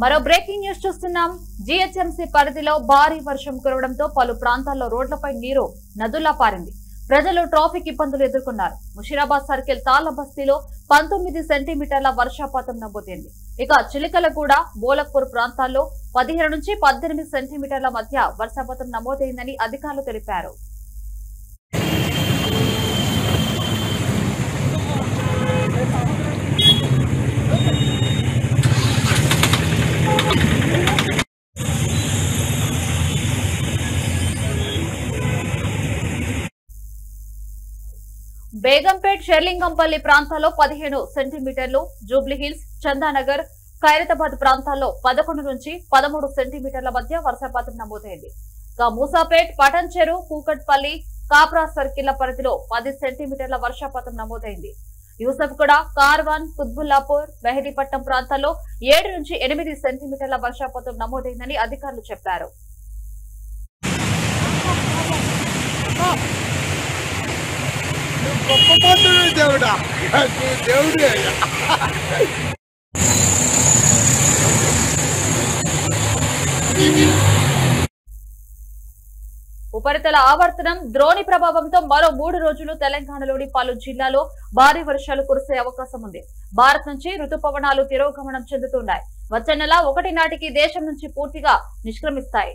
మరో breaking news చూస్తున్నాం. GHMC పరిధిలో భారీ వర్షం కురవడంతో పలు ప్రాంతాల్లో రోడ్లపై నీరు నదుల్లా పారింది. ప్రజలు ట్రాఫిక్ ఇబ్బందులు ఎదుర్కొన్నారు. ముషీరాబాద్ సర్కిల్ తాళ్లబస్తీలో 19 సెంటీమీటర్ల వర్షపాతం నమోదైంది. ఇక చిలికలగూడ, బోలక్పూర్ ప్రాంతాల్లో 15 నుంచి 18 సెంటీమీటర్ల మధ్య వర్షపాతం నమోదైందని అధికారులు తెలిపారు. బేగంపేట్, షెర్లింగంపల్లి ప్రాంతాల్లో 15 సెంటీమీటర్లు, జూబ్లీహిల్స్, చందానగర్, ఖైరతాబాద్ ప్రాంతాల్లో 11 నుంచి 13 సెంటీమీటర్ల మధ్య వర్షపాతం నమోదైంది. మూసాపేట్, పటంచెరు, కూకట్పల్లి, కాప్రా సర్కిళ్ల పరిధిలో 10 సెంటీమీటర్ల వర్షపాతం నమోదైంది. యూసఫ్గూడ, కార్వాన్, కుత్బుల్లాపూర్, మెహదీపట్నం ప్రాంతాల్లో 7 నుంచి 8 సెంటీమీటర్ల వర్షపాతం నమోదైందని అధికారులు చెప్పారు. ఉపరితల ఆవర్తనం ద్రోణి ప్రభావంతో మరో 3 రోజులు తెలంగాణలోని పలు జిల్లాల్లో భారీ వర్షాలు కురిసే అవకాశం ఉంది. భారత్ నుంచి రుతుపవనాలు తిరోగమనం చెందుతున్నాయి. వచ్చే నెల 1 నాటికి దేశం నుంచి పూర్తిగా నిష్క్రమిస్తాయి.